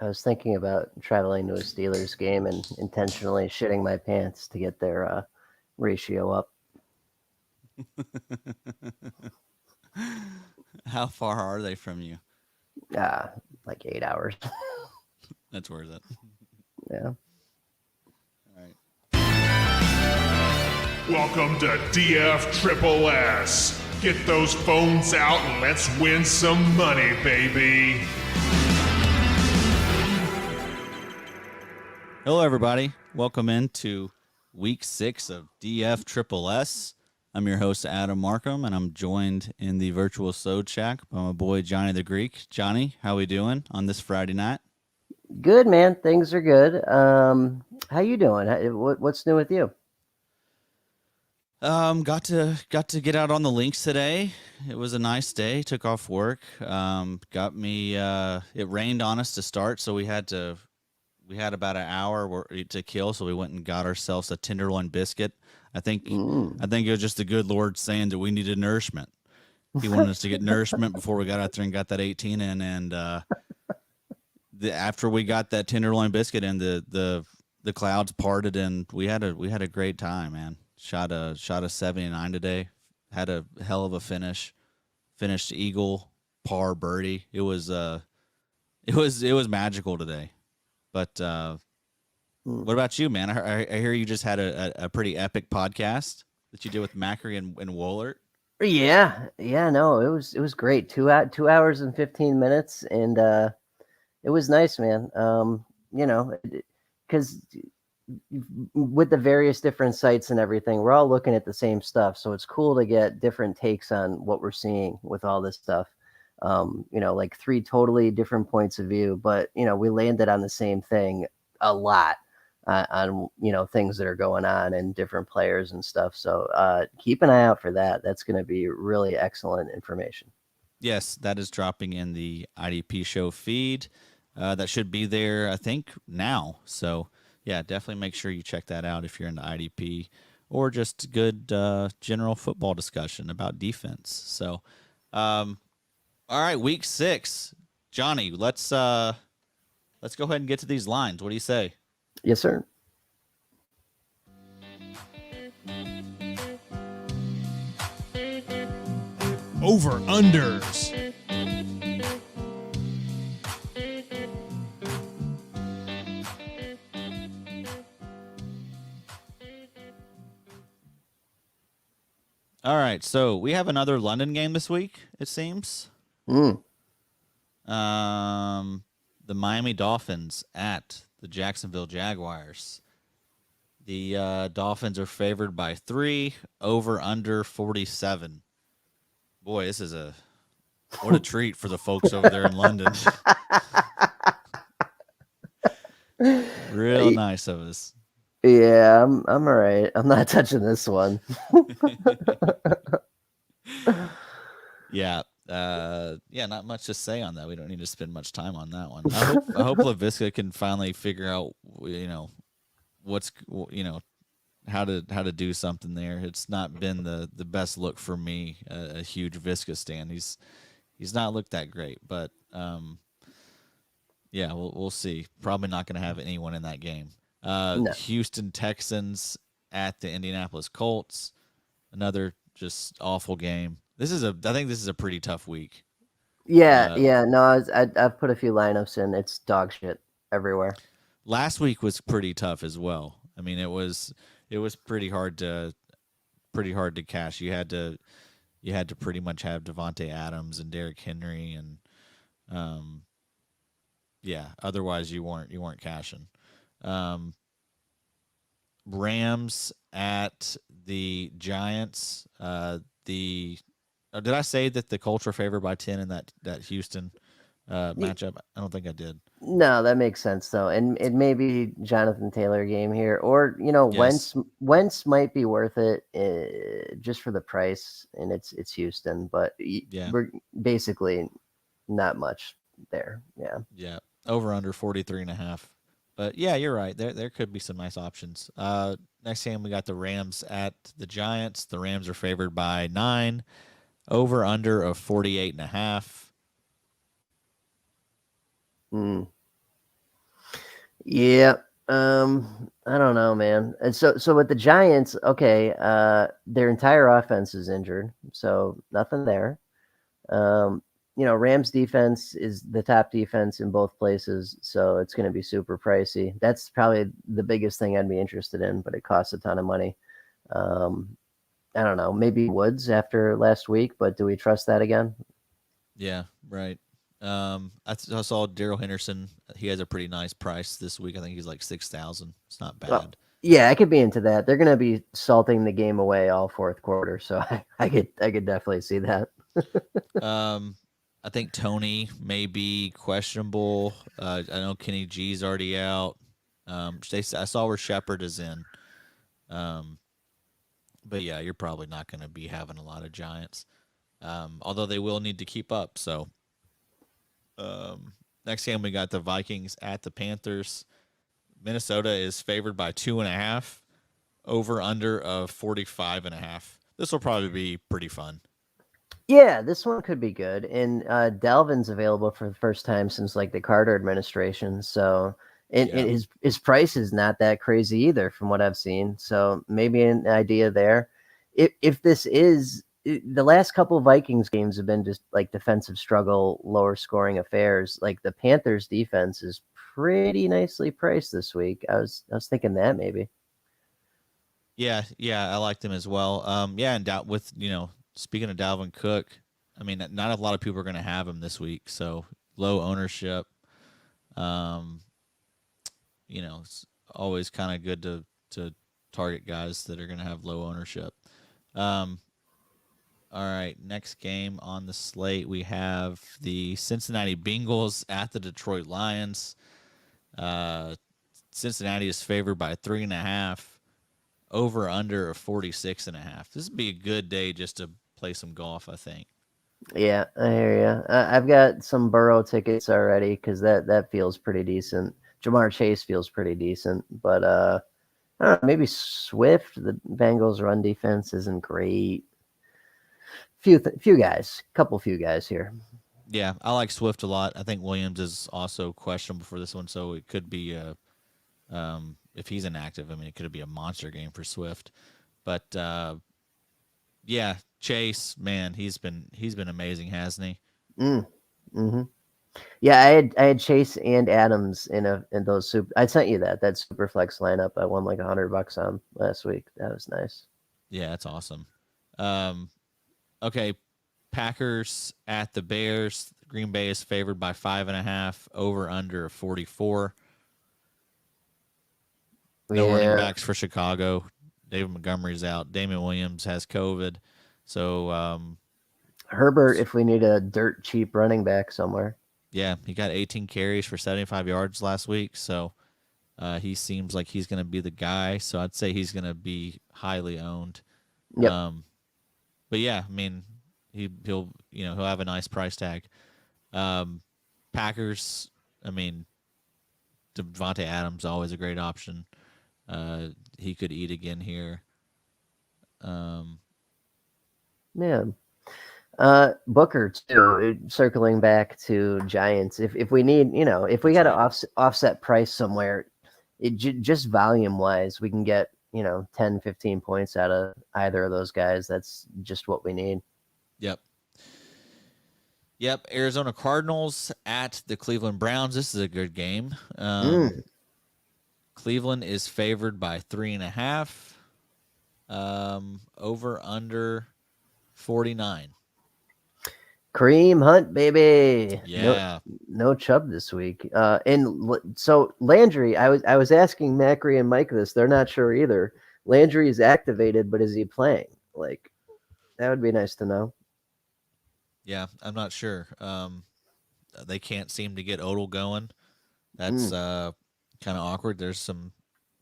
I was thinking about traveling to a Steelers game and intentionally shitting my pants to get their ratio up. How far are they from you? Like 8 hours. That's worth it. Yeah. All right. Welcome to DF Triple S. Get those phones out and let's win some money, baby. Hello, everybody. Welcome into week 6 of DF Triple S. I'm your host, Adam Marcum, and I'm joined in the virtual Sode Shack by my boy, Johnny the Greek. Johnny, how we doing on this Friday night? Good, man. Things are good. How you doing? What's new with you? Got to get out on the links today. It was a nice day. Took off work. Got me. It rained on us to start, so we had about an hour to kill. So we went and got ourselves a tenderloin biscuit. I think it was just the good Lord saying that we needed nourishment. He wanted us to get nourishment before we got out there and got that 18 in. And after we got that tenderloin biscuit in, the clouds parted and we had a great time, man. Shot a 79 today. Had a hell of a finish. Finished eagle, par, birdie. It was magical today. But what about you, man? I hear you just had a pretty epic podcast that you did with Macri and Wohlert. Yeah. No, it was great. 2 hours and 15 minutes, and it was nice, man. Because with the various different sites and everything, we're all looking at the same stuff, so it's cool to get different takes on what we're seeing with all this stuff. Like 3 totally different points of view, but we landed on the same thing a lot on things that are going on and different players and stuff. So keep an eye out for that. That's going to be really excellent information. Yes, that is dropping in the IDP show feed. That should be there, I think, now. So yeah, definitely make sure you check that out if you're into IDP or just good general football discussion about defense. So. All right, week 6, Johnny. Let's go ahead and get to these lines. What do you say? Yes, sir. Over-unders. All right, so we have another London game this week, it seems. Mm. The Miami Dolphins at the Jacksonville Jaguars. The Dolphins are favored by 3, over under 47. Boy, this is what a treat for the folks over there in London. Real nice of us. Yeah, I'm all right. I'm not touching this one. Yeah. Not much to say on that. We don't need to spend much time on that one. I hope LaVisca can finally figure out, what's, how to do something there. It's not been the best look for me. A huge Visca stan. He's not looked that great, but we'll see. Probably not going to have anyone in that game. No. Houston Texans at the Indianapolis Colts. Another just awful game. I think this is a pretty tough week. Yeah. No, I've put a few lineups in. It's dog shit everywhere. Last week was pretty tough as well. I mean, it was pretty hard to cash. You had to pretty much have Devontae Adams and Derrick Henry, and otherwise you weren't cashing. Rams at the Giants. Did I say that the Colts are favored by 10 in that Houston matchup? I don't think I did. No, that makes sense though, and it may be Jonathan Taylor game here, or Yes. Wentz might be worth it just for the price, and it's Houston, but we're basically not much there. Yeah. Over under 43.5. But yeah, you're right. There could be some nice options. Next game we got the Rams at the Giants. The Rams are favored by 9. Over under of 48.5. Yeah. I don't know, man. And so with the Giants, okay, their entire offense is injured, so nothing there. Um, Rams defense is the top defense in both places, so it's going to be super pricey. That's probably the biggest thing I'd be interested in, but it costs a ton of money. Um, I don't know, maybe Woods after last week, but do we trust that again? Yeah, right. I saw Daryl Henderson. He has a pretty nice price this week. I think he's like 6,000. It's not Well, bad. yeah, I could be into that. They're going to be salting the game away all fourth quarter, so I could definitely see that. Um, I think Tony may be questionable. I know Kenny G's already out. I saw where Shepard is in. Um, but yeah, you're probably not going to be having a lot of Giants. Although they will need to keep up. So next game we got the Vikings at the Panthers. Minnesota is favored by 2.5. Over under of 45.5. This will probably be pretty fun. Yeah, this one could be good. And Dalvin's available for the first time since like the Carter administration. So and Yeah. his price is not that crazy either from what I've seen. So maybe an idea there. If this is the last couple of Vikings games have been just like defensive struggle, lower scoring affairs. Like the Panthers defense is pretty nicely priced this week. I was thinking that maybe. Yeah, I liked him as well. Yeah, and with speaking of Dalvin Cook, I mean, not a lot of people are going to have him this week, so low ownership. Um, it's always kind of good to target guys that are going to have low ownership. Um, all right, next game on the slate we have the Cincinnati Bengals at the Detroit Lions. Uh, Cincinnati is favored by 3.5. Over under of 46.5. This would be a good day just to play some golf, I think. Yeah, I hear you. I've got some Burrow tickets already because that feels pretty decent. Jamar Chase feels pretty decent, but I don't know, maybe Swift. The Bengals' run defense isn't great. Few guys, few guys here. Yeah, I like Swift a lot. I think Williams is also questionable for this one, so it could be if he's inactive. I mean, it could be a monster game for Swift. But yeah, Chase, man, he's been amazing, hasn't he? Mm, hmm Yeah, I had Chase and Adams in those super. I sent you that super flex lineup. I won like $100 on last week. That was nice. Yeah, that's awesome. Um, okay, Packers at the Bears. Green Bay is favored by 5.5. Over under of 44. No running Yeah, backs for Chicago. David Montgomery's out. Damian Williams has COVID. So, Herbert. If we need a dirt cheap running back somewhere. yeah, he got 18 carries for 75 yards last week. So he seems like he's going to be the guy. So I'd say he's going to be highly owned. Yep. But yeah, I mean, he'll have a nice price tag. Packers, I mean, Devontae Adams always a great option. He could eat again here. Yeah. Booker too. Circling back to Giants, if we need, if we That's got to right. offset price somewhere, just volume wise, we can get 10, 15 points out of either of those guys. That's just what we need. Yep. Yep. Arizona Cardinals at the Cleveland Browns. This is a good game. Mm. Cleveland is favored by 3.5. Over under 49. Kareem Hunt, baby. Yeah. No Chubb this week. So Landry, I was asking Macri and Mike this. They're not sure either. Landry is activated, but is he playing? Like that would be nice to know. Yeah. I'm not sure. They can't seem to get Odell going. That's Mm. kind of awkward. There's some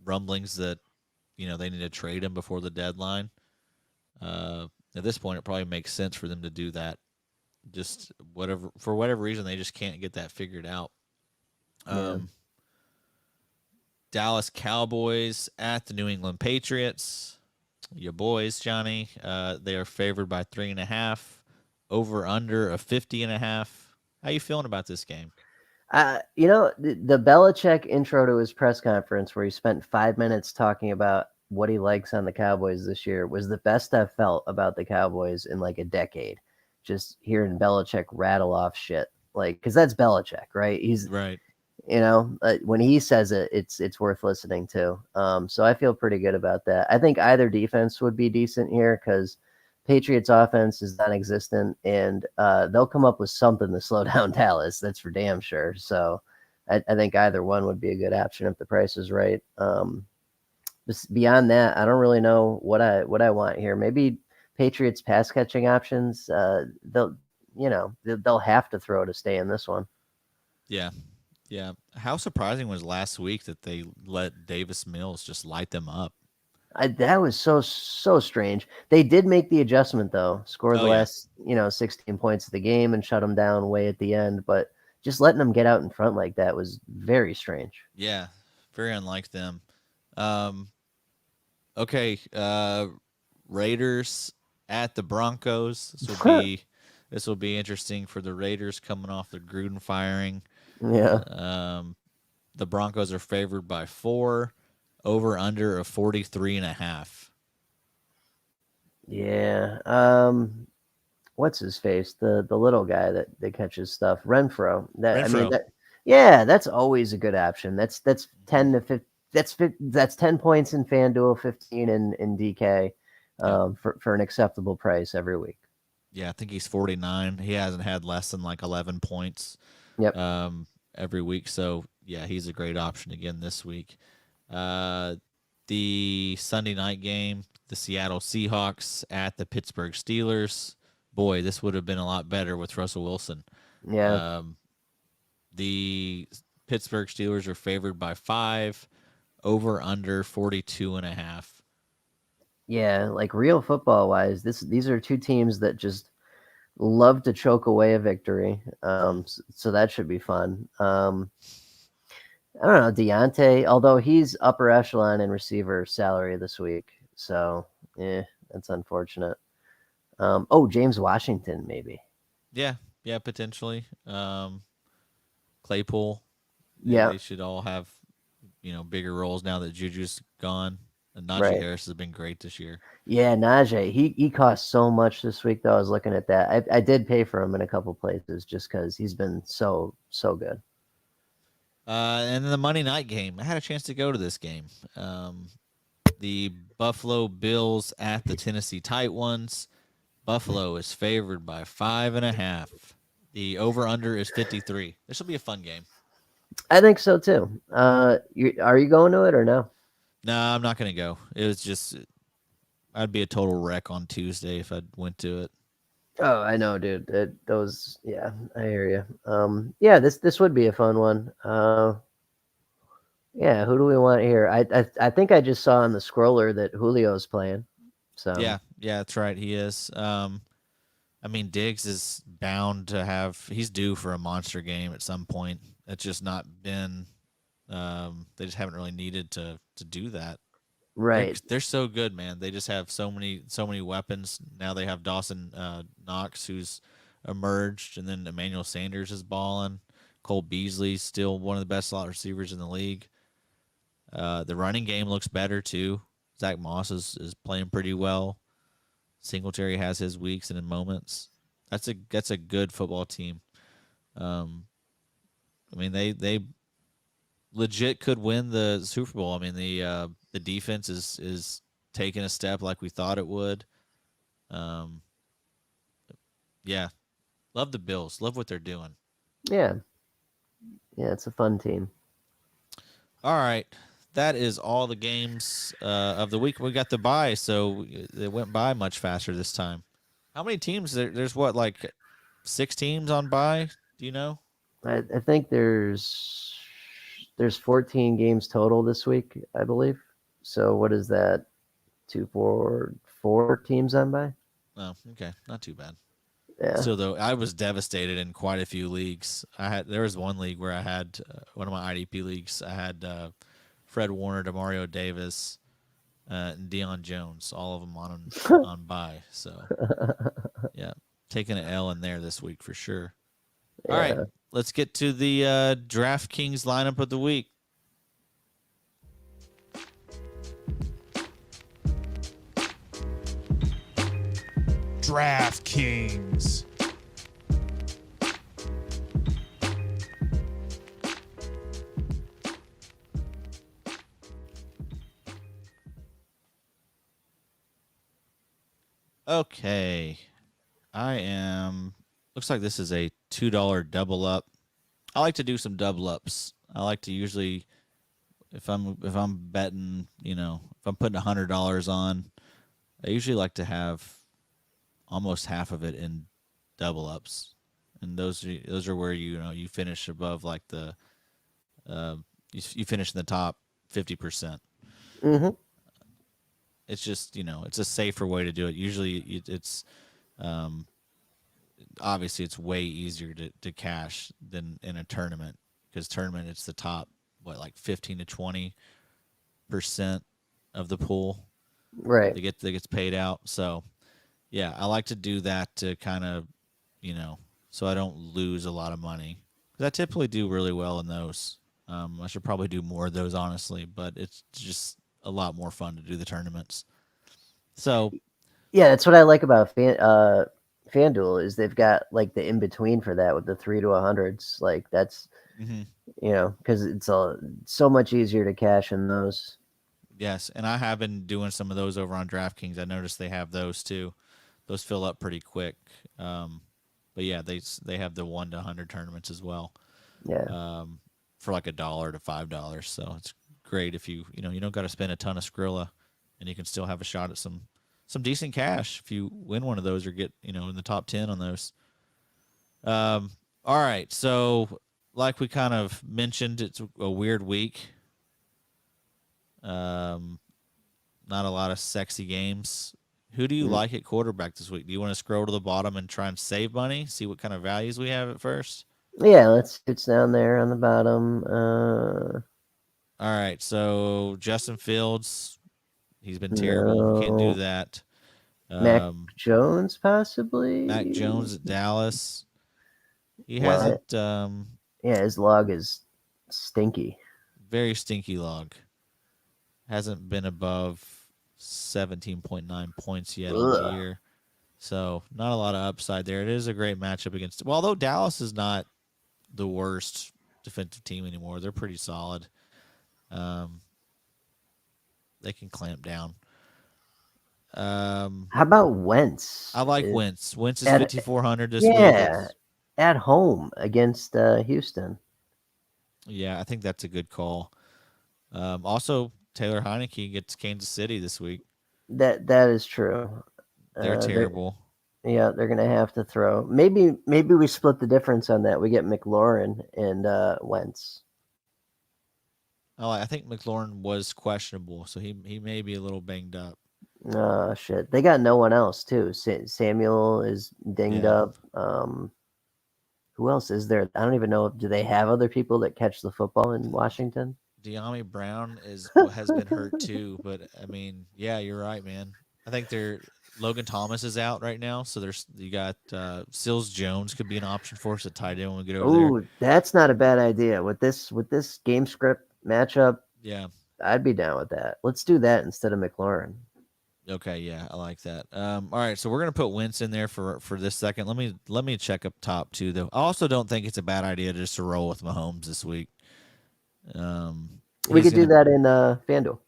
rumblings that they need to trade him before the deadline. At this point, it probably makes sense for them to do that. Just for whatever reason, they just can't get that figured out. Yeah. Dallas Cowboys at the New England Patriots. Your boys, Johnny. They are favored by 3.5. Over under of 50.5. How you feeling about this game? The Belichick intro to his press conference where he spent 5 minutes talking about what he likes on the Cowboys this year was the best I've felt about the Cowboys in like a decade. Just hearing Belichick rattle off shit, like, because that's Belichick, right? He's Right. When he says it, it's worth listening to. So I feel pretty good about that. I think either defense would be decent here because Patriots offense is non-existent, and they'll come up with something to slow down Dallas. That's for damn sure. So I think either one would be a good option if the price is right. Beyond that, I don't really know what I want here. Maybe Patriots pass catching options. They'll have to throw to stay in this one. Yeah. Yeah. How surprising was last week that they let Davis Mills just light them up? That was so strange. They did make the adjustment though, scored the yeah. last 16 points of the game and shut them down way at the end. But just letting them get out in front like that was very strange. Yeah, very unlike them. Okay, Raiders at the Broncos. This will be interesting for the Raiders coming off the Gruden firing. Yeah. The Broncos are favored by 4, over under of 43.5. Yeah. What's his face? The little guy that catches stuff. Renfro. Renfro. That's always a good option. That's 10 to 15. That's 10 points in FanDuel, 15 in DK, for an acceptable price every week. Yeah, I think he's 49. He hasn't had less than like 11 points. Yep. Every week. So yeah, he's a great option again this week. The Sunday night game, the Seattle Seahawks at the Pittsburgh Steelers. Boy, this would have been a lot better with Russell Wilson. Yeah. The Pittsburgh Steelers are favored by 5, over under 42.5. Yeah, like real football wise, these are two teams that just love to choke away a victory. So that should be fun. I don't know, Deontay, although he's upper echelon in receiver salary this week. So that's unfortunate. James Washington, maybe. Yeah, potentially. Claypool. Yeah. They should all have, bigger roles now that Juju's gone. And Najee Right. Harris has been great this year. Yeah, Najee. He cost so much this week, though. I was looking at that. I did pay for him in a couple places just because he's been so good. And then the Monday night game. I had a chance to go to this game. The Buffalo Bills at the Tennessee Titans. Buffalo is favored by 5.5. The over-under is 53. This will be a fun game. I think so, too. Are you going to it or no? No, I'm not going to go. It was just, I'd be a total wreck on Tuesday if I went to it. Oh, I know, dude. I hear you. This would be a fun one. Yeah, who do we want here? I think I just saw on the scroller that Julio's playing. So yeah, that's right. He is. Diggs is bound to have. He's due for a monster game at some point. It's just not been. They just haven't really needed to do that. Right. They're so good, man. They just have so many weapons. Now they have Dawson Knox, who's emerged, and then Emmanuel Sanders is balling. Cole Beasley's still one of the best slot receivers in the league. The running game looks better too. Zach Moss is playing pretty well. Singletary has his weeks and in moments. That's a good football team. They legit could win the Super Bowl. The defense is taking a step like we thought it would. Yeah, love the Bills. Love what they're doing. Yeah, it's a fun team. All right. That is all the games of the week. We got the bye, so it went by much faster this time. How many teams? There's what, like 6 teams on bye? Do you know? I think there's 14 games total this week, I believe. So what is that? 2, 4 teams on bye? Oh, okay. Not too bad. Yeah. So though, I was devastated in quite a few leagues. There was one league where I had one of my IDP leagues. I had Fred Warner, Demario Davis, and Deion Jones, all of them on bye. So, yeah, taking an L in there this week for sure. Yeah. All right, let's get to the DraftKings lineup of the week. DraftKings. Okay. Looks like this is a $2 double up. I like to do some double ups. I like to usually, if I'm betting, if I'm putting $100 on, I usually like to have almost half of it in double ups, and those are where you finish above like the you finish in the top 50%. Mm-hmm. It's just it's a safer way to do it. Usually it's obviously it's way easier to cash than in a tournament, because tournament it's the top like 15 to 20% of the pool Right. that gets paid out. So yeah, I like to do that to kind of so I don't lose a lot of money, because I typically do really well in those. I should probably do more of those, honestly, but it's just a lot more fun to do the tournaments. So Yeah, that's what I like about FanDuel is they've got like the in between for that with the 3 to 100s. Like that's because it's so much easier to cash in those. yes, and I have been doing some of those over on DraftKings. I noticed they have those too. Those fill up pretty quick. But yeah, they have the 1 to 100 tournaments as well. Yeah. For like $1 to $5. So it's great if you don't got to spend a ton of Skrilla, and you can still have a shot at some decent cash if you win one of those or get in the top 10 on those. All right, so like we kind of mentioned, it's a weird week. Not a lot of sexy games. Who do you like at quarterback this week? Do you want to scroll to the bottom and try and save money? See what kind of values we have at first? Yeah, it's down there on the bottom. All right, so Justin Fields, he's been terrible. We can't do that. Mac Jones, possibly. Mac Jones at Dallas. He hasn't. Yeah, his log is stinky. Very stinky log. Hasn't been above 17.9 points yet on the year. So not a lot of upside there. It is a great matchup against. Well, although Dallas is not the worst defensive team anymore, they're pretty solid. They can clamp down. How about Wentz? I like Wentz. Wentz is 5,400 this week. Yeah, at home against Houston. Yeah, I think that's a good call. Also, Taylor Heineke gets Kansas City this week. That is true. They're terrible. They're gonna have to throw. Maybe we split the difference on that. We get McLaurin and Wentz. Oh, I think McLaurin was questionable, so he may be a little banged up. Oh shit! They got no one else too. Samuel is dinged up. Who else is there? I don't even know. Do they have other people that catch the football in Washington? De'Ami Brown has been hurt too, but I mean, yeah, you're right, man. I think Logan Thomas is out right now, so you got Sills Jones could be an option for us at tight end when we get over there. Ooh, that's not a bad idea. With this game script matchup, yeah, I'd be down with that. Let's do that instead of McLaurin. Okay, yeah, I like that. All right, so we're gonna put Wentz in there for this second. Let me check up top too, though. I also don't think it's a bad idea just to roll with Mahomes this week. We could do that in FanDuel.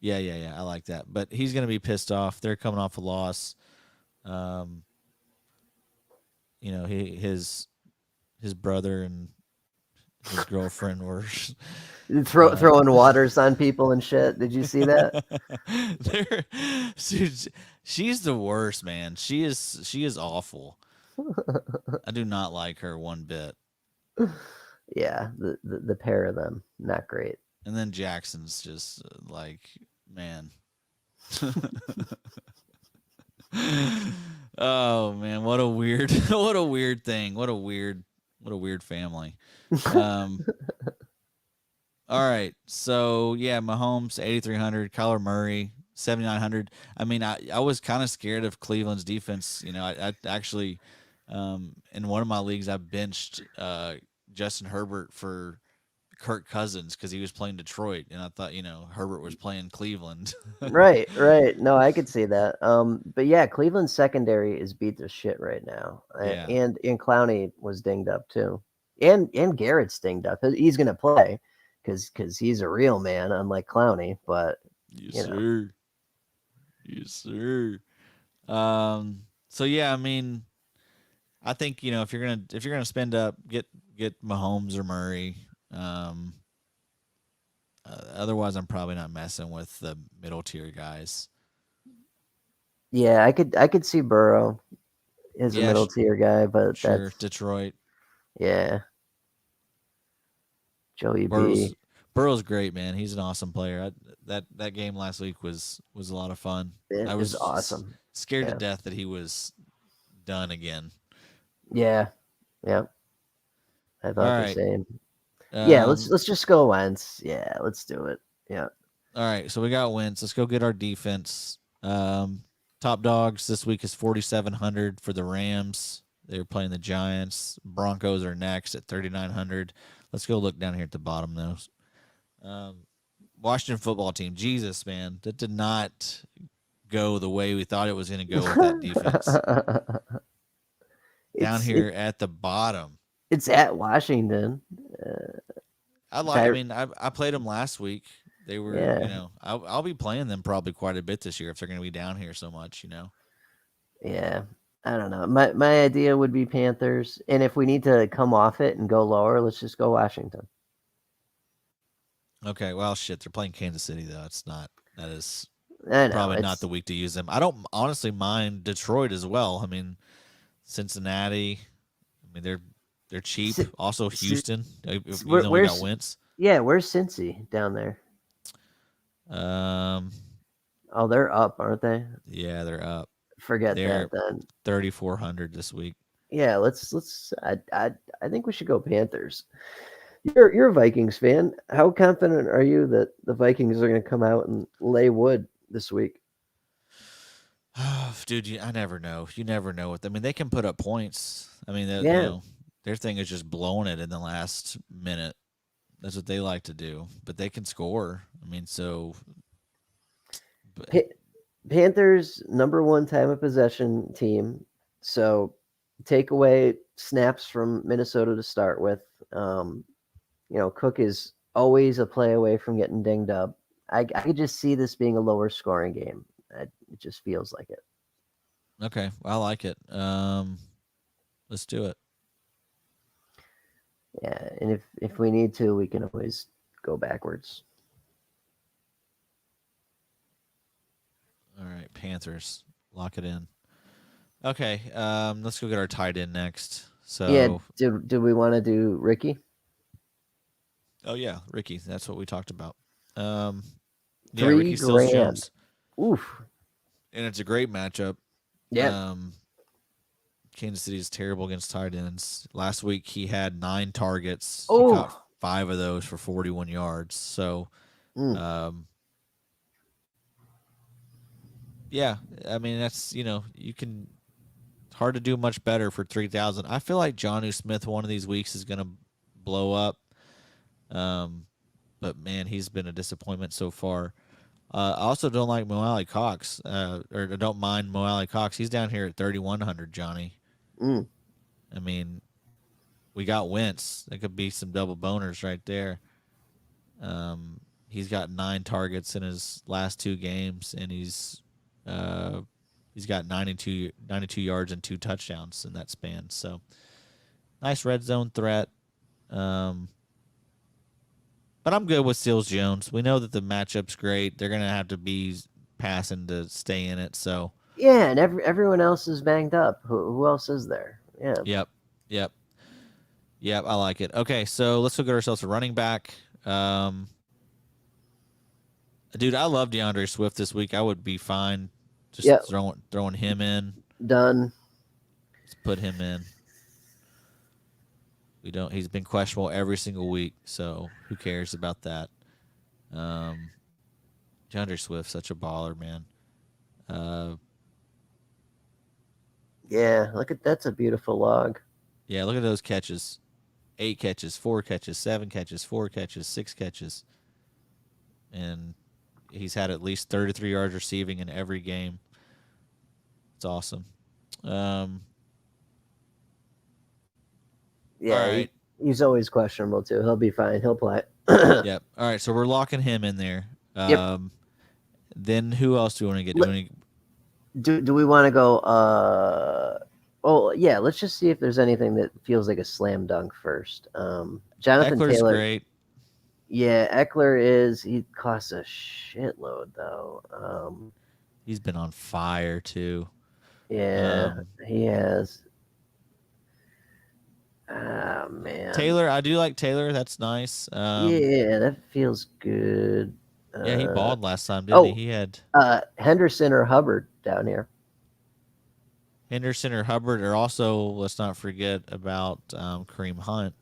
Yeah, I like that. But he's gonna be pissed off. They're coming off a loss. His brother and his girlfriend were throwing waters on people and shit. Did you see that? She's the worst, man. She is awful. I do not like her one bit. Yeah, the pair of them, not great. And then Jackson's just like, man. Oh man, what a weird thing. What a weird family. All right, so yeah, Mahomes 8,300, Kyler Murray 7,900. I mean, I was kind of scared of Cleveland's defense. I actually in one of my leagues I benched Justin Herbert for Kirk Cousins because he was playing Detroit, and I thought Herbert was playing Cleveland. Right. No, I could see that. But yeah, Cleveland's secondary is beat to shit right now. Yeah. And Clowney was dinged up too. And Garrett's dinged up. He's gonna play because he's a real man, unlike Clowney. But Yes, sir. Yes, sir. So yeah, I mean, I think if you're gonna spend up, get Mahomes or Murray. Otherwise, I'm probably not messing with the middle tier guys. yeah, I could see Burrow as a middle tier guy, but sure, that's Detroit. Yeah, Joey Burrow's, B. Burrow's great, man. He's an awesome player. That game last week was a lot of fun. It I was awesome. Scared to death that he was done again. Yeah. I thought the same. Yeah, let's just go Wentz. Yeah, let's do it. Yeah. All right, so we got Wentz. Let's go get our defense. Top dogs this week is 4,700 for the Rams. They're playing the Giants. Broncos are next at 3,900. Let's go look down here at the bottom, though. Washington football team. Jesus, man. That did not go the way we thought it was going to go with that defense. Down here at the bottom. It's at Washington. I played them last week. They were, I'll be playing them probably quite a bit this year if they're going to be down here so much, Yeah. I don't know. My idea would be Panthers, and if we need to come off it and go lower, let's just go Washington. Okay, well, shit, they're playing Kansas City though. That is I know, probably not the week to use them. I don't honestly mind Detroit as well. I mean, Cincinnati. I mean, they're cheap. Also, Houston. Even though we got Wentz. Yeah, where's Cincy down there? Oh, they're up, aren't they? Yeah, they're up. Forget that then. 3,400 this week. Yeah, let's. I think we should go Panthers. You're a Vikings fan. How confident are you that the Vikings are going to come out and lay wood this week? Dude, I never know. You never know what. I mean, they can put up points. I mean, their thing is just blowing it in the last minute. That's what they like to do. But they can score. I mean, so. Panthers #1 time of possession team. So take away snaps from Minnesota to start with. Cook is always a play away from getting dinged up. I could just see this being a lower scoring game. It just feels like it. Okay, I like it. Let's do it. Yeah, and if we need to, we can always go backwards. All right, Panthers. Lock it in. Okay, let's go get our tight end next. So yeah, do we want to do Ricky? Oh yeah, Ricky. That's what we talked about. Ricky Steals Jones. Oof. And it's a great matchup. Yeah. Kansas City is terrible against tight ends. Last week he had 9 targets. Oh. He caught 5 of those for 41 yards. So, yeah, I mean that's you can. It's hard to do much better for 3,000. I feel like Jonnu Smith one of these weeks is going to blow up. But man, he's been a disappointment so far. I also don't like Mo Alley Cox, or don't mind Mo Alley Cox. He's down here at 3,100, Johnny. I mean, we got Wentz. There could be some double boners right there. He's got 9 targets in his last 2 games, and he's got 92 yards and 2 touchdowns in that span. So nice red zone threat. But I'm good with Steals Jones. We know that the matchup's great. They're going to have to be passing to stay in it. So yeah, and everyone else is banged up. Who else is there? Yeah. Yep. I like it. Okay, so let's go get ourselves a running back. Dude, I love DeAndre Swift this week. I would be fine just throwing him in. Done. Let's put him in. He's been questionable every single week, so who cares about that? DeAndre Swift, such a baller, man. Yeah, that's a beautiful log. Yeah, look at those catches. 8 catches, 4 catches, 7 catches, 4 catches, 6 catches. And he's had at least 33 yards receiving in every game. It's awesome. Yeah, all right. he's always questionable too. He'll be fine. He'll play. Yep. All right, so we're locking him in there. Yep. Then who else do we want to get? Do we want to go? Oh yeah, let's just see if there's anything that feels like a slam dunk first. Jonathan Eckler's Taylor. great. Yeah, Eckler he costs a shitload though. He's been on fire too. Yeah, he has. Ah, man. Taylor, I do like Taylor. That's nice. Yeah, that feels good. Yeah, he balled last time, didn't he? He had Henderson or Hubbard down here. Henderson or Hubbard, or also let's not forget about Kareem Hunt.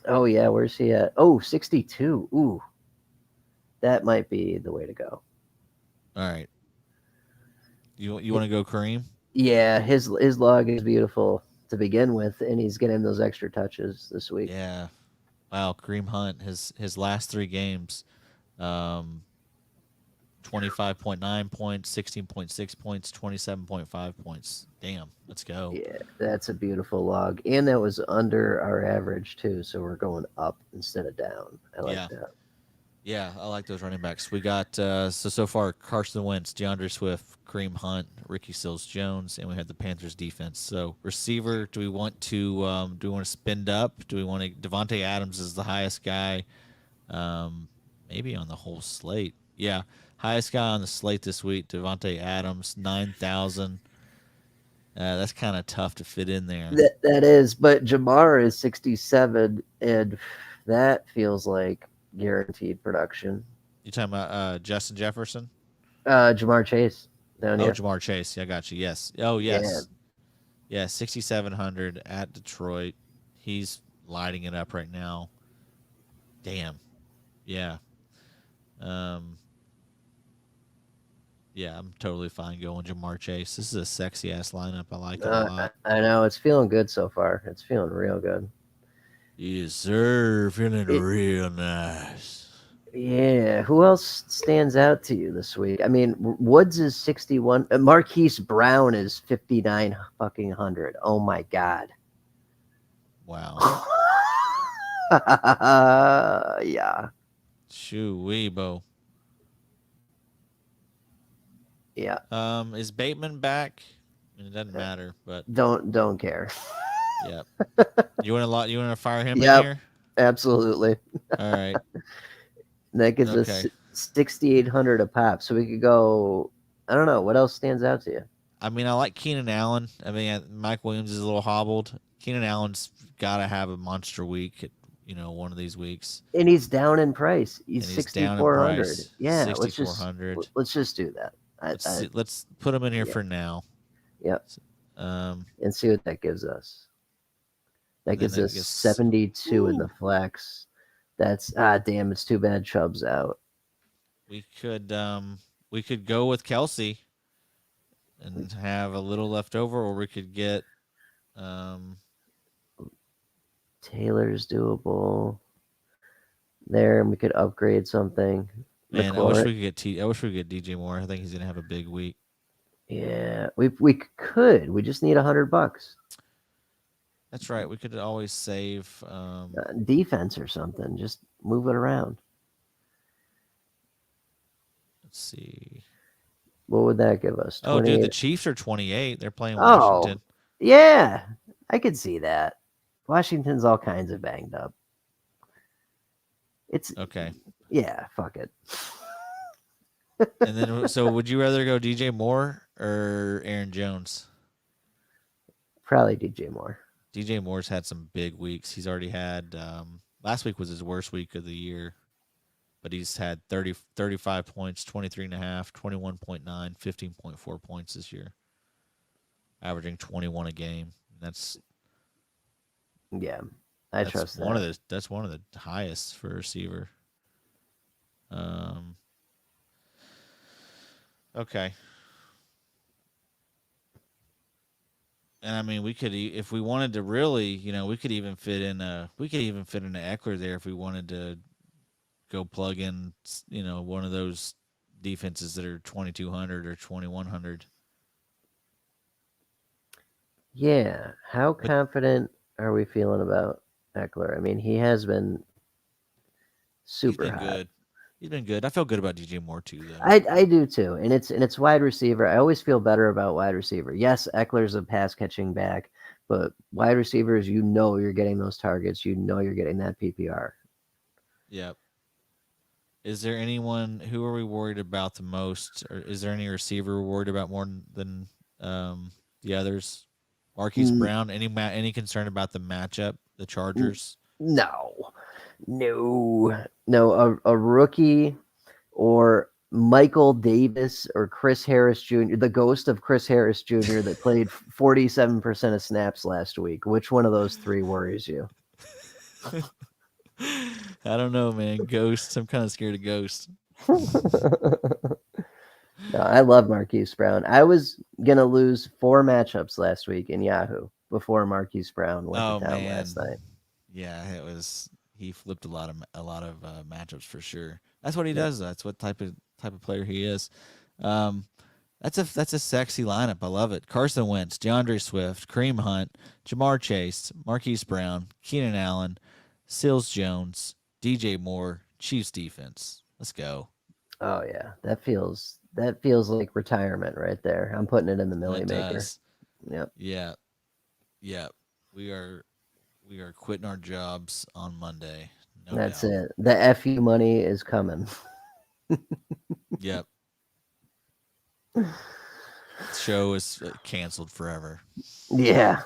Oh yeah, where's he at? Oh, 62. Ooh, that might be the way to go. All right, you want to go Kareem? Yeah, his log is beautiful to begin with, and he's getting those extra touches this week. Yeah, wow, Kareem Hunt, his last 3 games, 25.9 points, 16.6 points, 27.5 points. Damn, let's go. Yeah, that's a beautiful log, and that was under our average too. So we're going up instead of down. I like that. Yeah, I like those running backs. We got so far Carson Wentz, DeAndre Swift, Kareem Hunt, Ricky Seals-Jones, and we have the Panthers defense. So receiver, do we want to spend up? Do we want to? Devontae Adams is the highest guy, maybe on the whole slate. Yeah, highest guy on the slate this week, Devontae Adams, 9,000. That's kind of tough to fit in there. That is, but Jamar is 67, and that feels like guaranteed production. You talking about Justin Jefferson? Jamar Chase down here. Oh, Jamar Chase. Yeah, I got you. Yes. Oh, yes. Yeah, 6,700 at Detroit. He's lighting it up right now. Damn. Yeah. Yeah, I'm totally fine going Jamar Chase. This is a sexy ass lineup. I like it a lot. I know it's feeling good so far. It's feeling real good. Yes, sir. Feeling real nice. Yeah. Who else stands out to you this week? I mean, Woods is 61. Marquise Brown is 59 fucking hundred. Oh my god. Wow. Yeah. Shoo-wee-bo. Yeah. Is Bateman back? I mean, it doesn't matter, but don't care. yeah. You want to fire him in here? Absolutely. All right. That gives us 6,800 a pop. So we could go. I don't know what else stands out to you. I mean, I like Keenan Allen. I mean, Mike Williams is a little hobbled. Keenan Allen's got to have a monster week. One of these weeks. And he's down in price. He's 6,400. Yeah, 6,400. Let's just do that. Let's put him in here for now. Yep. And see what that gives us. That gives us 72 in the flex. That's damn. It's too bad Chubb's out. We could go with Kelsey and have a little left over, or we could get Taylor's doable there, and we could upgrade something. Man, I wish we could get DJ Moore. I think he's gonna have a big week. Yeah, we could. We just need $100. That's right. We could always save defense or something. Just move it around. Let's see. What would that give us? 28? Oh, dude, the Chiefs are 28. They're playing Washington. Yeah, I could see that. Washington's all kinds of banged up. It's okay. Yeah, fuck it. And then, so would you rather go DJ Moore or Aaron Jones? Probably DJ Moore. DJ Moore's had some big weeks. He's already had last week was his worst week of the year, but he's had 35 points, 23.5, 21.9, 15.4 points this year, averaging 21 a game. That's I trust that. That's one of the highest for a receiver. Okay. And I mean, we could, if we wanted to really, we could even fit in Eckler there if we wanted to go plug in, one of those defenses that are 2,200 or 2,100. Yeah. How But confident are we feeling about Eckler? I mean, he has been he's super been hot. good. He's been good. I feel good about DJ Moore too, though. I do too, and it's wide receiver. I always feel better about wide receiver. Yes, Eckler's a pass catching back, but wide receivers, you're getting those targets. You're getting that PPR. Yep. Is there anyone who are we worried about the most, or is there any receiver we're worried about more than the others? Marquise Brown. Any concern about the matchup, the Chargers? No. A rookie or Michael Davis or Chris Harris Jr., the ghost of Chris Harris Jr. that played 47% of snaps last week. Which one of those three worries you? I don't know, man. Ghost. I'm kind of scared of Ghost. No, I love Marquise Brown. I was going to lose 4 matchups last week in Yahoo before Marquise Brown went to town last night. Yeah, he flipped a lot of matchups for sure. That's what he does. That's what type of player he is. That's a sexy lineup. I love it. Carson Wentz, DeAndre Swift, Kareem Hunt, Jamar Chase, Marquise Brown, Keenan Allen, Sills Jones, DJ Moore, Chiefs defense. Let's go. Oh yeah, that feels like retirement right there. I'm putting it in the Millie Maker. Yep. Yeah. We are quitting our jobs on Monday. No That's doubt. it. The FU money is coming. Yep. Show is canceled forever. Yeah.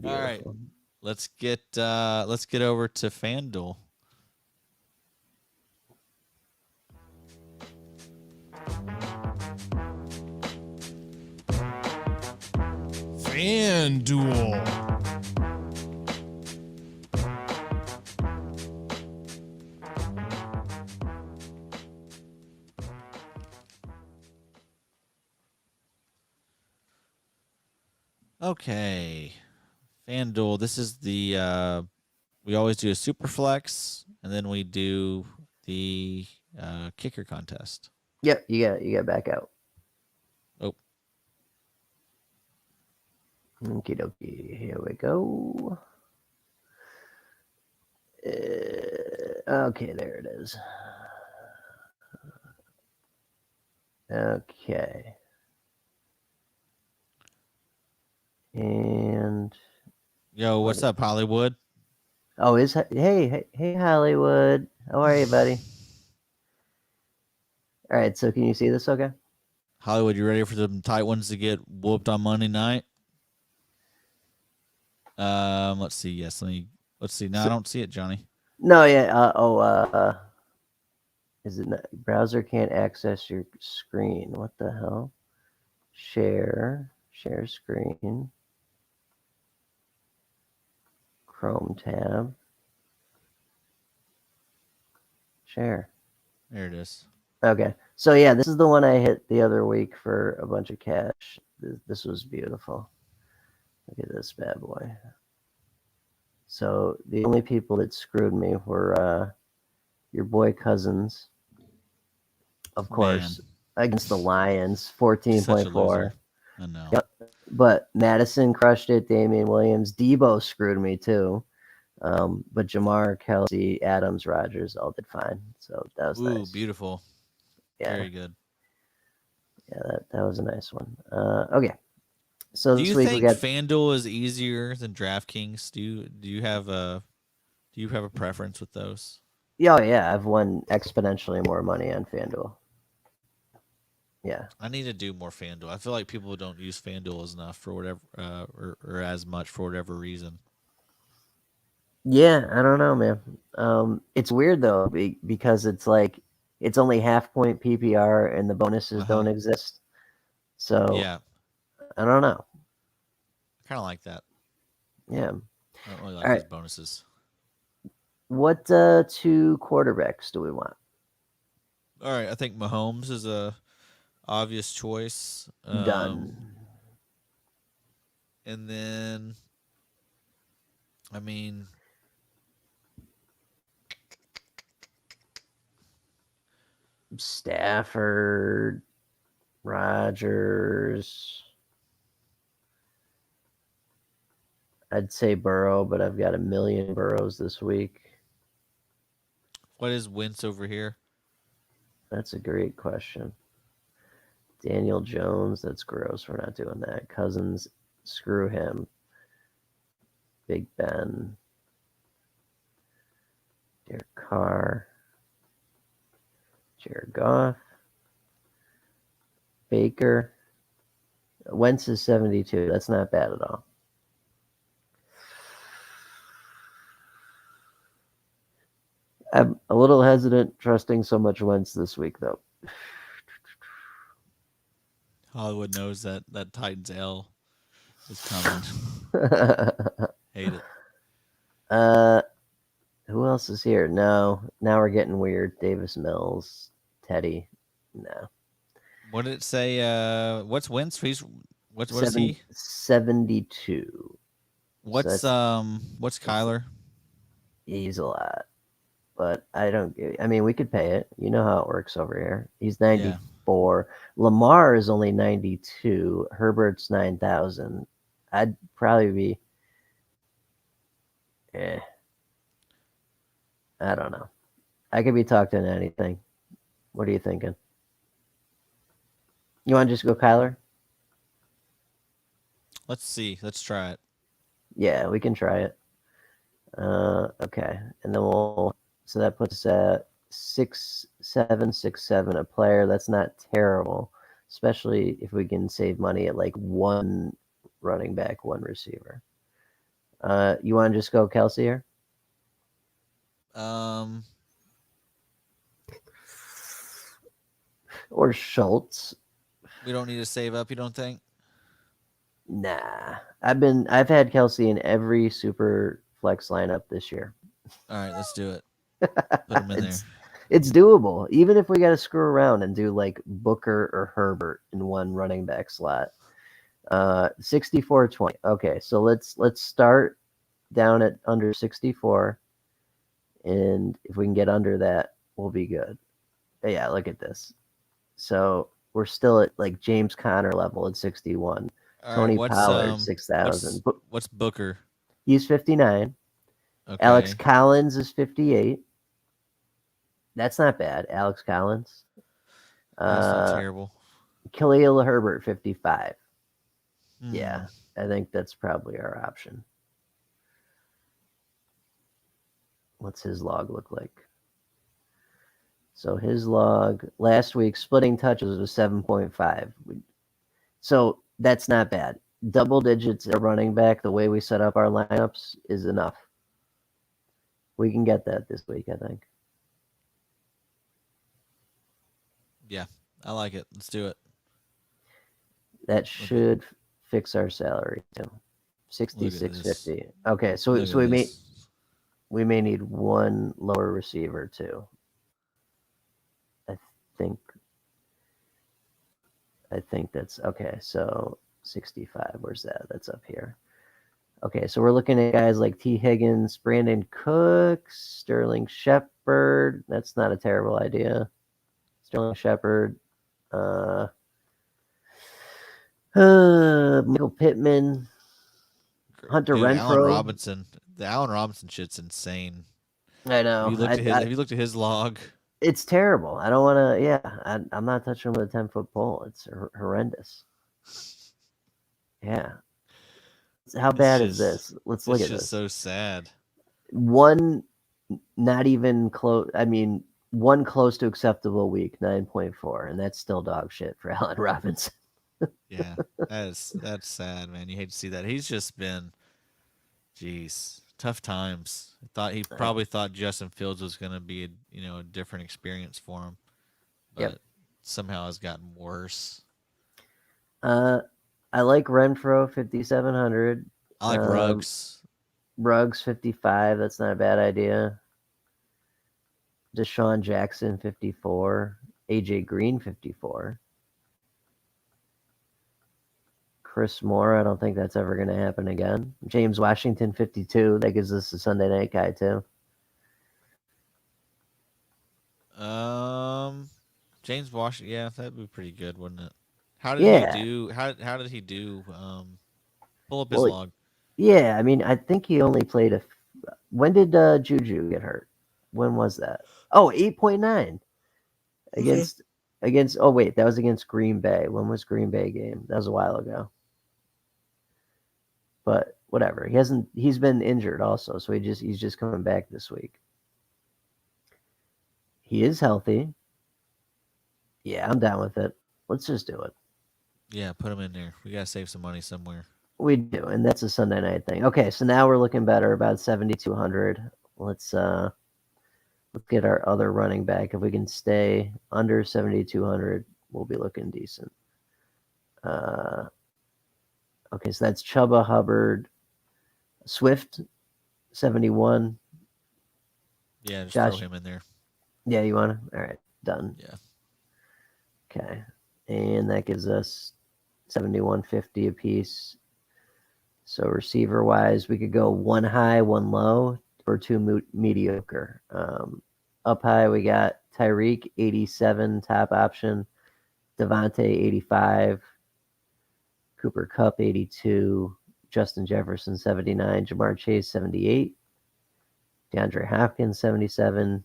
All right. Let's get over to FanDuel. FanDuel. Okay. FanDuel, this is the we always do a super flex and then we do the kicker contest. Yep, you got back out. Oh. Okie dokie. Here we go. Okay, there it is. Okay. And yo, what's up, Hollywood? Oh, hey Hollywood. How are you, buddy? All right, so can you see this okay? Hollywood, you ready for some tight ones to get whooped on Monday night? Let's see. Yes, let's see. No, I don't see it, Johnny. No, yeah. Is it not, browser can't access your screen? What the hell? Share screen. Chrome tab. Share. There it is. Okay. So yeah, this is the one I hit the other week for a bunch of cash. This was beautiful. Look at this bad boy. So the only people that screwed me were your boy Cousins, of course, against the Lions, 14.4. I know. Yep. But Madison crushed it. Damian Williams, Debo screwed me too. But Jamar, Kelsey, Adams, Rodgers all did fine. So that was nice. Beautiful. Yeah. Very good. Yeah, that was a nice one. Okay. So do this you week think we got FanDuel is easier than DraftKings? Do you have a preference with those? Yeah, I've won exponentially more money on FanDuel. Yeah. I need to do more FanDuel. I feel like people don't use FanDuel as enough for whatever or as much for whatever reason. Yeah, I don't know, man. It's weird though because it's like it's only half point PPR and the bonuses don't exist. So yeah, I don't know. I kind of like that. Yeah. I don't really like these bonuses. What 2 quarterbacks do we want? All right, I think Mahomes is a obvious choice. Done. And then, I mean, Stafford, Rodgers. I'd say Burrow, but I've got a million Burrows this week. what is Wentz over here? That's a great question. Daniel Jones, that's gross. We're not doing that. Cousins, screw him. Big Ben. Derek Carr. Jared Goff. Baker. Wentz is 72. That's not bad at all. I'm a little hesitant trusting so much Wentz this week, though. Hollywood knows that Titans L is coming. Hate it. Who else is here? No, now we're getting weird. Davis Mills, Teddy. No. What did it say? What's Wentz? What is he? 72. What's Kyler? He's a lot. But I mean, we could pay it. You know how it works over here. He's 94. Yeah. Lamar is only 92. Herbert's 9,000. I'd probably be, I don't know. I could be talked into anything. What are you thinking? You want to just go Kyler? Let's see. Let's try it. Yeah, we can try it. Okay. And then so that puts us at 6,767 a player. That's not terrible, especially if we can save money at like one running back, one receiver. You want to just go Kelsey here? Or Schultz. We don't need to save up, you don't think? Nah. I've had Kelsey in every super flex lineup this year. All right, let's do it. Put him in there. It's doable, even if we got to screw around and do like Booker or Herbert in one running back slot. 64-20. Okay, so let's start down at under 64, and if we can get under that, we'll be good. But yeah, look at this. So we're still at like James Conner level at 61. All Tony right, Pollard 6,000. What's Booker? He's 59. Okay. Alex Collins is 58. That's not bad. Alex Collins. That's not terrible. Khalil Herbert, 55. Yeah, I think that's probably our option. What's his log look like? So his log last week, splitting touches was 7.5. So that's not bad. Double digits at running back, the way we set up our lineups, is enough. We can get that this week, I think. Yeah, I like it. Let's do it. That should fix our salary too. 66.50. Okay, so we may need one lower receiver too. I think that's okay. So 65. Where's that? That's up here. Okay, so we're looking at guys like T. Higgins, Brandon Cooks, Sterling Shepard. That's not a terrible idea. Sterling Shepard. Michael Pittman. Hunter Renfrow. Allen Robinson. The Allen Robinson shit's insane. I know. Have you looked at his log? It's terrible. I don't want to. Yeah, I'm not touching him with a 10-foot pole. It's horrendous. Yeah. How bad is this? Let's look at this. It's just so sad. One, not even close. I mean, one close to acceptable week, 9.4, and that's still dog shit for Allen Robinson. Yeah, that's sad, man. You hate to see that. He's just been, tough times. He probably thought Justin Fields was going to be a different experience for him, but somehow it's gotten worse. I like Renfro 5,700. I like Ruggs. Ruggs 55. That's not a bad idea. Deshaun Jackson 54. AJ Green 54. Chris Moore. I don't think that's ever going to happen again. James Washington, 52. That gives us a Sunday night guy, too. James Washington, yeah, that'd be pretty good, wouldn't it? How did Yeah. he do? How did he do? Pull up his Well, log. yeah, I mean, I think he only played when did Juju get hurt? When was that? Oh, 8.9 against oh wait, that was against Green Bay. When was Green Bay game? That was a while ago. But whatever. He's been injured also, so he's just coming back this week. He is healthy. Yeah, I'm down with it. Let's just do it. Yeah, put him in there. We gotta save some money somewhere. We do, and that's a Sunday night thing. Okay, so now we're looking better, about 7,200. Let's get our other running back. If we can stay under 7,200, we'll be looking decent. Okay, so that's Chuba Hubbard, Swift, 71. Yeah, just Josh, throw him in there. Yeah, you want to? All right, done. Yeah. Okay, and that gives us 7,150 a piece. So receiver wise, we could go one high, one low, or two mediocre. Up high, we got Tyreek, 87, top option. Devontae, 85. Cooper Kupp, 82. Justin Jefferson, 79. Jamar Chase, 78. DeAndre Hopkins, 77.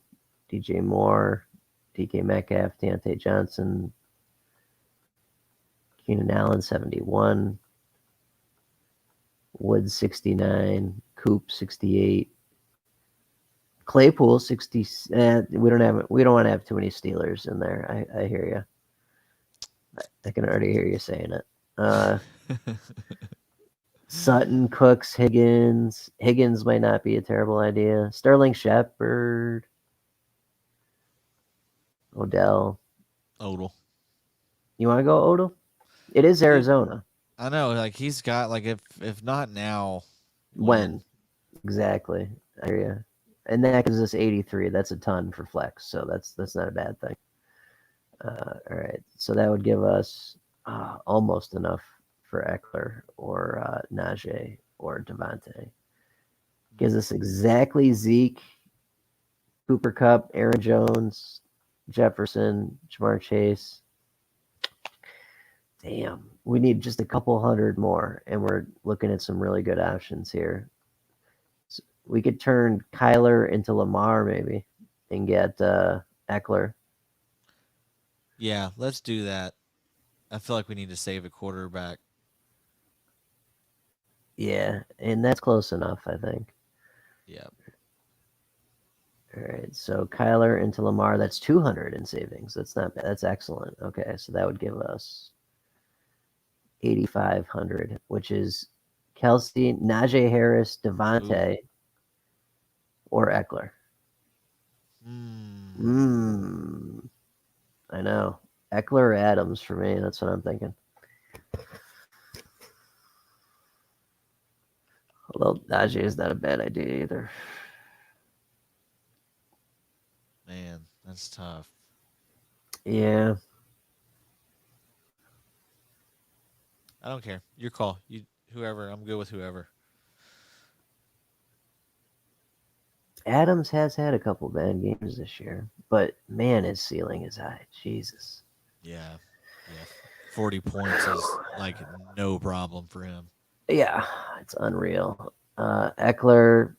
DJ Moore, DK Metcalf, Deontay Johnson. Keenan Allen, 71. Woods, 69. Coop, 68. Claypool, 60. We don't want to have too many Steelers in there. I hear you. I can already hear you saying it. Sutton, Cooks, Higgins. Higgins might not be a terrible idea. Sterling Shepard. Odell. You want to go Odell? It is Arizona. I know, like he's got like if not now, when? Exactly. I hear you. And that gives us 83. That's a ton for flex, so that's not a bad thing. All right, so that would give us almost enough for Eckler or Najee or Devontae. Gives us exactly Zeke, Cooper Kupp, Aaron Jones, Jefferson, Jamar Chase. Damn, we need just a couple hundred more, and we're looking at some really good options here. So we could turn Kyler into Lamar maybe and get Eckler. Yeah, let's do that. I feel like we need to save a quarterback. Yeah, and that's close enough, I think. Yeah. All right, so Kyler into Lamar, that's 200 in savings. That's not bad. That's excellent. Okay, so that would give us 8,500, which is Kelsey, Najee Harris, Devontae, or Eckler. I know. Eckler or Adams for me. That's what I'm thinking. Although Najee is not a bad idea either. Man, that's tough. Yeah. I don't care. Your call. Whoever. I'm good with whoever. Adams has had a couple bad games this year, but man, his ceiling is high. Jesus. Yeah. 40 points is like no problem for him. Yeah, it's unreal. Eckler's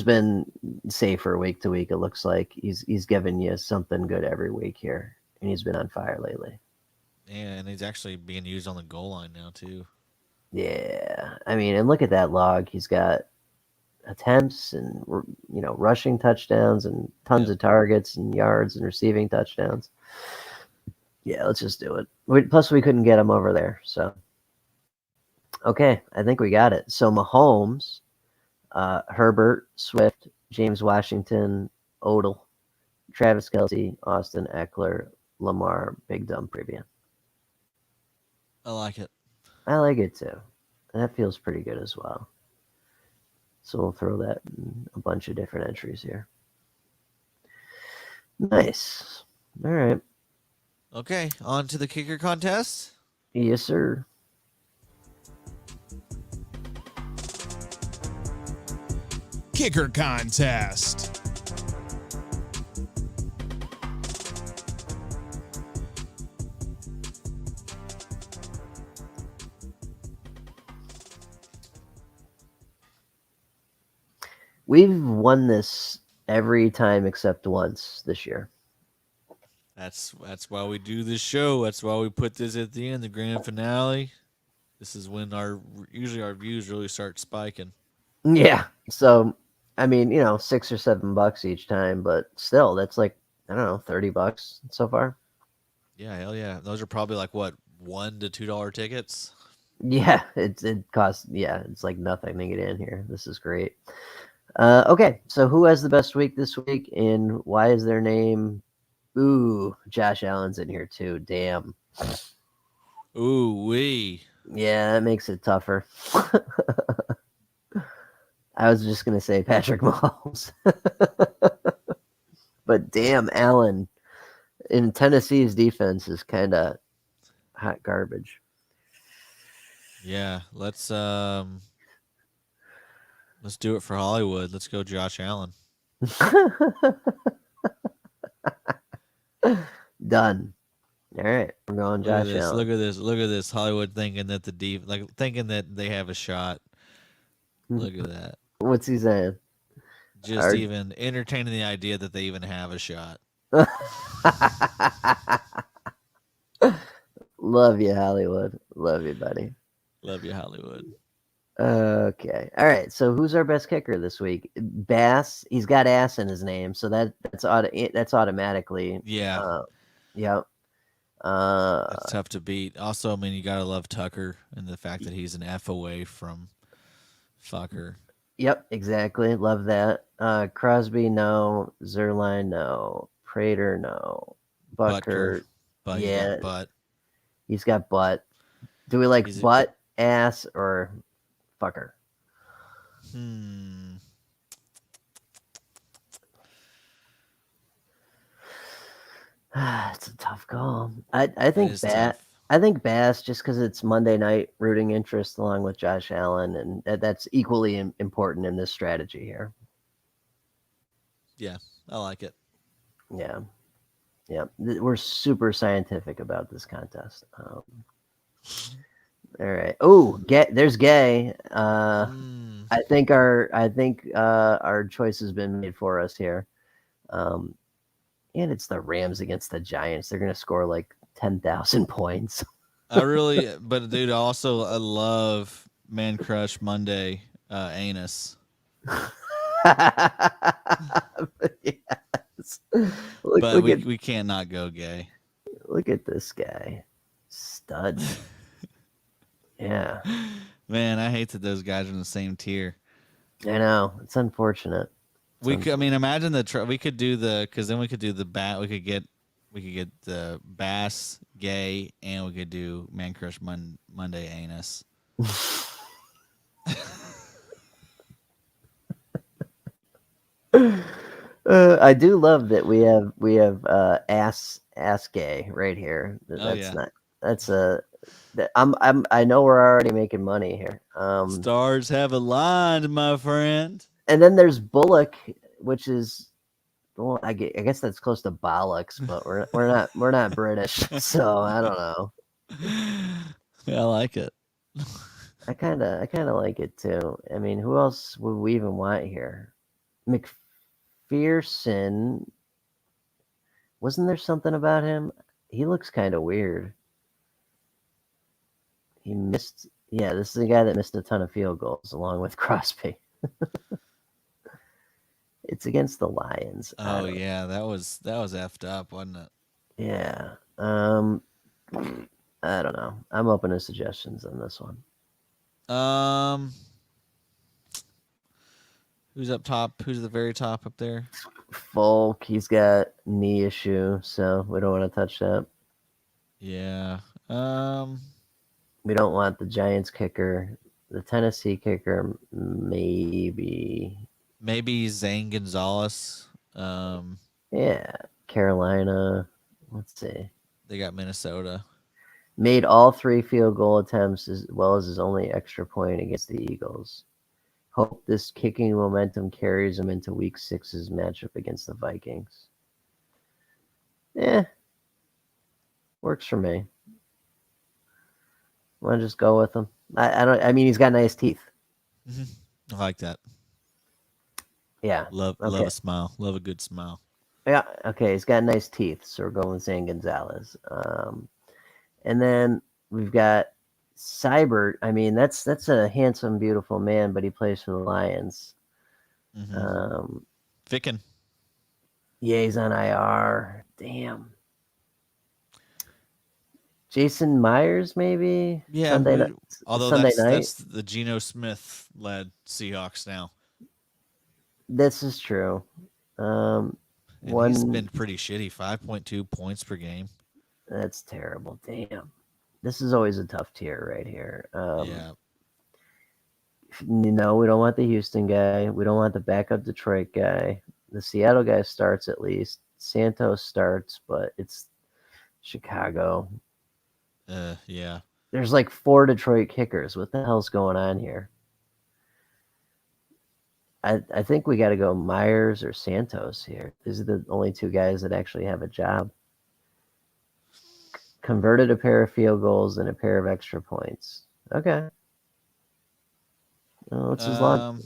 been safer week to week. It looks like he's given you something good every week here, and he's been on fire lately. Yeah, and he's actually being used on the goal line now too. Yeah, I mean, and look at that log. He's got attempts and rushing touchdowns and tons of targets and yards and receiving touchdowns. Yeah, let's just do it. Plus, we couldn't get him over there, so. Okay, I think we got it. So Mahomes, Herbert, Swift, James Washington, Odell, Travis Kelce, Austin Eckler, Lamar, Big Dumb Preview. I like it. I like it too. That feels pretty good as well. So we'll throw that in a bunch of different entries here. Nice. All right. Okay, on to the kicker contest. Yes, sir. Kicker Contest. We've won this every time except once this year. That's why we do this show. That's why we put this at the end, the grand finale. This is when usually our views really start spiking. Yeah. So, I mean, $6 or $7 each time, but still, that's like, I don't know, $30 so far. Yeah, hell yeah. Those are probably like what, $1 to $2 tickets. Yeah, it costs. Yeah, it's like nothing to get in here. This is great. Okay, so who has the best week this week, and why is their name? Ooh, Josh Allen's in here too. Damn. Ooh wee. Yeah, that makes it tougher. I was just gonna say Patrick Mahomes, but damn, Allen in Tennessee's defense is kind of hot garbage. Yeah, let's do it for Hollywood. Let's go Josh Allen. Done. All right, we're going Josh Allen. Look at this. Hollywood thinking that thinking that they have a shot. Look at that. What's he saying? Just even entertaining the idea that they even have a shot. Love you, Hollywood. Love you, buddy. Love you, Hollywood. Okay. All right. So who's our best kicker this week? Bass. He's got ass in his name, so that's automatically. Yeah. Yep. That's tough to beat. Also, I mean, you gotta love Tucker and the fact that he's an F away from fucker. Yep. Exactly. Love that. Crosby, no. Zerline, no. Prater, no. Bucker. But yeah. Butt. He's got butt. Do we like butt, ass, or fucker? It's a tough call. I think Bass just because it's Monday night rooting interest along with Josh Allen, and that's equally important in this strategy here. Yeah, I like it. Yeah. We're super scientific about this contest. All right. Oh, there's Gay. I think our choice has been made for us here. And it's the Rams against the Giants. They're going to score like 10,000 points. But dude, I love Man Crush Monday anus. Yes. We can't not go Gay. Look at this guy. Stud. Yeah. Man, I hate that those guys are in the same tier. I know. It's unfortunate. Imagine we could do because then we could do the we could get the Bass Gay, and we could do Man Crush Monday anus. I do love that we have ass Gay right here. I know we're already making money here. Stars have aligned, my friend. And then there's Bullock, which is, well, I guess that's close to bollocks, but we're not British, so I don't know. Yeah, I like it. I kind of like it too. I mean, who else would we even want here? McPherson. Wasn't there something about him? He looks kind of weird. He missed. Yeah, this is the guy that missed a ton of field goals along with Crosby. It's against the Lions. Oh yeah, that was effed up, wasn't it? Yeah. I don't know. I'm open to suggestions on this one. Who's up top? Who's at the very top up there? Folk. He's got knee issue, so we don't want to touch that. Yeah. We don't want the Giants kicker. The Tennessee kicker, maybe Zane Gonzalez. Yeah. Carolina. Let's see. They got Minnesota. Made all 3 field goal attempts as well as his only extra point against the Eagles. Hope this kicking momentum carries them into Week 6's matchup against the Vikings. Works for me. Want to just go with him? I mean, he's got nice teeth. Mm-hmm. I like that. Yeah. Love a smile. Love a good smile. Yeah. Okay. He's got nice teeth, so we're going with Zane Gonzalez. And then we've got Seibert. I mean, that's a handsome, beautiful man, but he plays for the Lions. Mm-hmm. Ficken. Yeah, he's on IR. Damn. Jason Myers, maybe. Yeah. Sunday night. That's the Geno Smith led Seahawks now. This is true. He's been pretty shitty. 5.2 points per game. That's terrible. Damn. This is always a tough tier right here. Yeah. We don't want the Houston guy. We don't want the backup Detroit guy. The Seattle guy starts at least. Santos starts, but it's Chicago. Yeah. There's like 4 Detroit kickers. What the hell's going on here? I think we got to go Myers or Santos here. These are the only 2 guys that actually have a job. Converted a pair of field goals and a pair of extra points. Okay. What's his log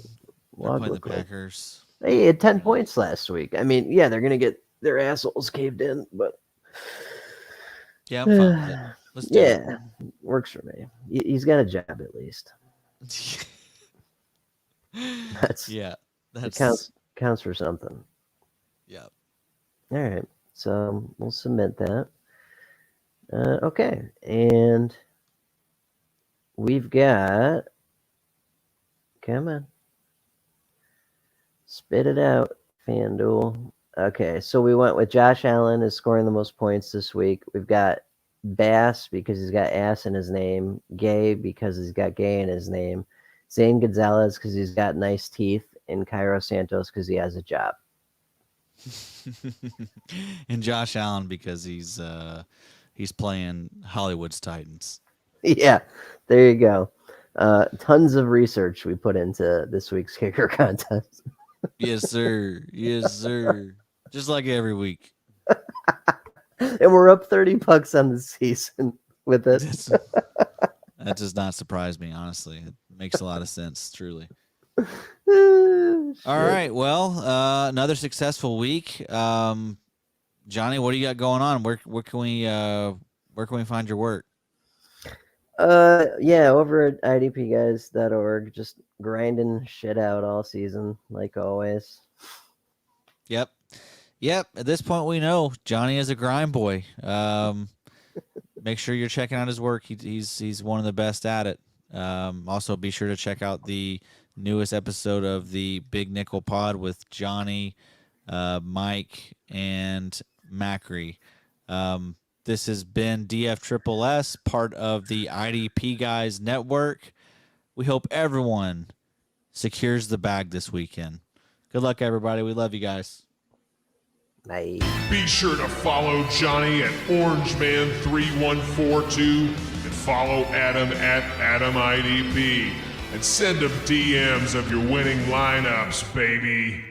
playing look the like? Packers. He had 10 points last week. I mean, yeah, they're going to get their assholes caved in, but... Yeah, I'm fine with it. Let's do it. Works for me. He's got a job at least. That counts for something. Yeah. All right, so we'll submit that. Okay, and we've got. Come on, spit it out, FanDuel. Okay, so we went with Josh Allen is scoring the most points this week. We've got Bass because he's got ass in his name, Gay because he's got gay in his name, Zane Gonzalez because he's got nice teeth, and Cairo Santos because he has a job. And Josh Allen because he's playing Hollywood's Titans. Yeah, there you go. Tons of research we put into this week's kicker contest. Yes, sir. Yes, sir. Just like every week. And we're up $30 on the season with it. That does not surprise me, honestly. It makes a lot of sense, truly. All right. Well, another successful week. Johnny, what do you got going on? Where can we find your work? Yeah, over at idpguys.org, just grinding shit out all season, like always. Yep. At this point, we know Johnny is a grind boy. Make sure you're checking out his work. He's one of the best at it. Also, be sure to check out the newest episode of the Big Nickel Pod with Johnny, Mike, and Macri. This has been DF part of the IDP Guys Network. We hope everyone secures the bag this weekend. Good luck, everybody. We love you guys. Bye. Be sure to follow Johnny at OrangeMan3142 and follow Adam at AdamIDP and send him DMs of your winning lineups, baby.